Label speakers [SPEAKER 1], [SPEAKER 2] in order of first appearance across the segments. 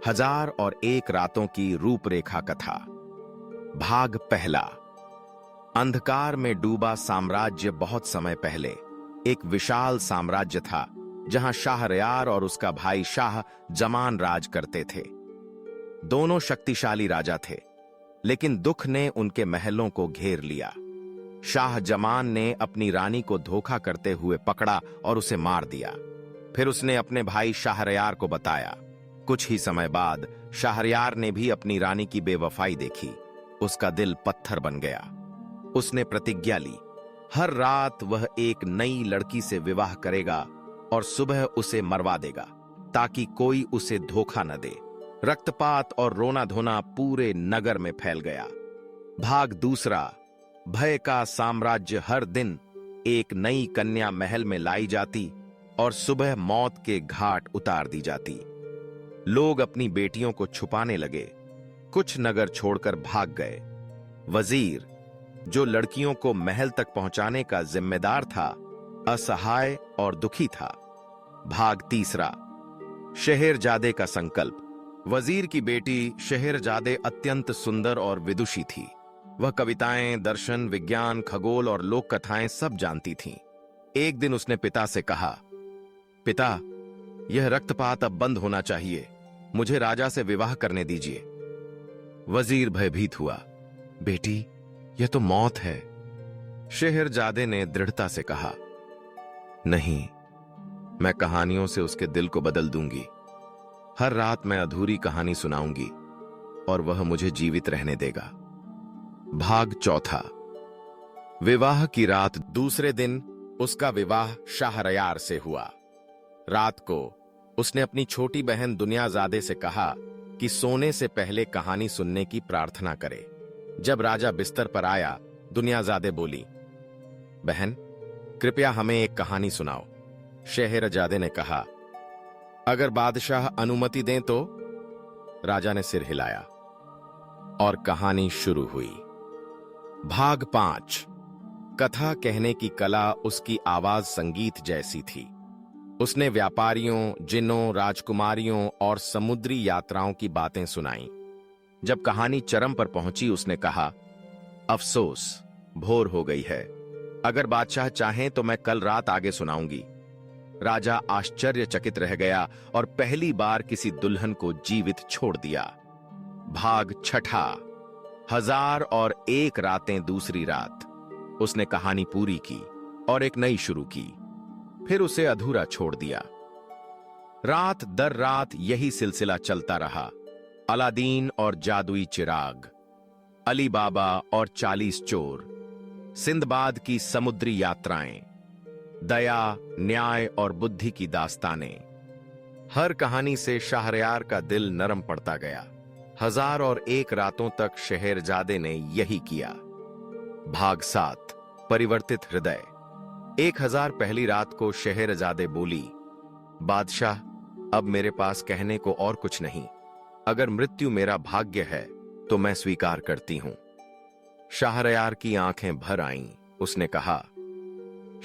[SPEAKER 1] 1001 रातों की रूपरेखा कथा। भाग पहला। अंधकार में डूबा साम्राज्य। बहुत समय पहले एक विशाल साम्राज्य था जहां शाहरयार और उसका भाई शाह जमान राज करते थे। दोनों शक्तिशाली राजा थे, लेकिन दुख ने उनके महलों को घेर लिया। शाह जमान ने अपनी रानी को धोखा करते हुए पकड़ा और उसे मार दिया। फिर उसने अपने भाई शाहरयार को बताया। कुछ ही समय बाद शाहरयार ने भी अपनी रानी की बेवफाई देखी। उसका दिल पत्थर बन गया। उसने प्रतिज्ञा ली, हर रात वह एक नई लड़की से विवाह करेगा और सुबह उसे मरवा देगा, ताकि कोई उसे धोखा न दे। रक्तपात और रोना धोना पूरे नगर में फैल गया। भाग दूसरा। भय का साम्राज्य। हर दिन एक नई कन्या महल में लाई जाती और सुबह मौत के घाट उतार दी जाती। लोग अपनी बेटियों को छुपाने लगे। कुछ नगर छोड़कर भाग गए। वजीर, जो लड़कियों को महल तक पहुंचाने का जिम्मेदार था, असहाय और दुखी था। भाग तीसरा। शहरजादे का संकल्प। वजीर की बेटी शहरजादे अत्यंत सुंदर और विदुषी थी। वह कविताएं, दर्शन, विज्ञान, खगोल और लोक कथाएं सब जानती थीं। एक दिन उसने पिता से कहा, पिता, यह रक्तपात अब बंद होना चाहिए। मुझे राजा से विवाह करने दीजिए। वजीर भयभीत हुआ। बेटी, यह तो मौत है। शहरजादे ने दृढ़ता से कहा, नहीं, मैं कहानियों से उसके दिल को बदल दूंगी। हर रात मैं अधूरी कहानी सुनाऊंगी और वह मुझे जीवित रहने देगा। भाग चौथा। विवाह की रात। दूसरे दिन उसका विवाह शाहरयार से हुआ। रात को उसने अपनी छोटी बहन दुनियाजादे से कहा कि सोने से पहले कहानी सुनने की प्रार्थना करे। जब राजा बिस्तर पर आया, दुनियाजादे बोली, बहन, कृपया हमें एक कहानी सुनाओ। शहरजादे ने कहा, अगर बादशाह अनुमति दें तो। राजा ने सिर हिलाया और कहानी शुरू हुई। भाग 5। कथा कहने की कला उसकी आवाज संगीत जैसी थी। उसने व्यापारियों, जिन्नों, राजकुमारियों और समुद्री यात्राओं की बातें सुनाईं। जब कहानी चरम पर पहुंची, उसने कहा, अफसोस, भोर हो गई है। अगर बादशाह चाहें तो मैं कल रात आगे सुनाऊंगी। राजा आश्चर्यचकित रह गया और पहली बार किसी दुल्हन को जीवित छोड़ दिया। भाग छठा। 1001 रातें। दूसरी रात उसने कहानी पूरी की और एक नई शुरू की। फिर उसे अधूरा छोड़ दिया। रात दर रात यही सिलसिला चलता रहा। अलादीन और जादुई चिराग, अली बाबा और 40 चोर, सिंदबाद की समुद्री यात्राएं, दया, न्याय और बुद्धि की दास्तानें। हर कहानी से शाहरयार का दिल नरम पड़ता गया। 1001 रातों तक शहरजादे ने यही किया। भाग 7। परिवर्तित हृदय। 1000 पहली रात को शहरजादे बोली, बादशाह, अब मेरे पास कहने को और कुछ नहीं। अगर मृत्यु मेरा भाग्य है तो मैं स्वीकार करती हूं। शाहरयार की आंखें भर आईं। उसने कहा,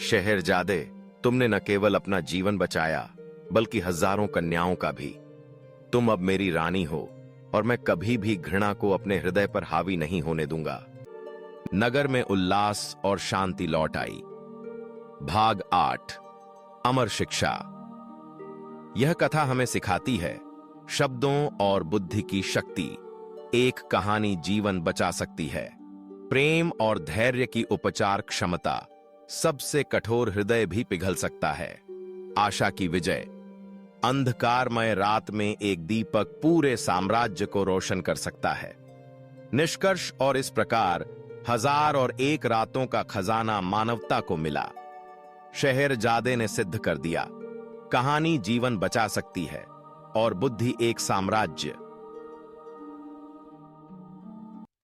[SPEAKER 1] शहरजादे, तुमने न केवल अपना जीवन बचाया बल्कि हजारों कन्याओं का भी। तुम अब मेरी रानी हो और मैं कभी भी घृणा को अपने हृदय पर हावी नहीं होने दूंगा। नगर में उल्लास और शांति लौट आई। भाग 8। अमर शिक्षा। यह कथा हमें सिखाती है, शब्दों और बुद्धि की शक्ति। एक कहानी जीवन बचा सकती है। प्रेम और धैर्य की उपचार क्षमता। सबसे कठोर हृदय भी पिघल सकता है। आशा की विजय। अंधकारमय रात में एक दीपक पूरे साम्राज्य को रोशन कर सकता है। निष्कर्ष। और इस प्रकार 1001 रातों का खजाना मानवता को मिला। शहरजादे ने सिद्ध कर दिया, कहानी जीवन बचा सकती है और बुद्धि एक साम्राज्य।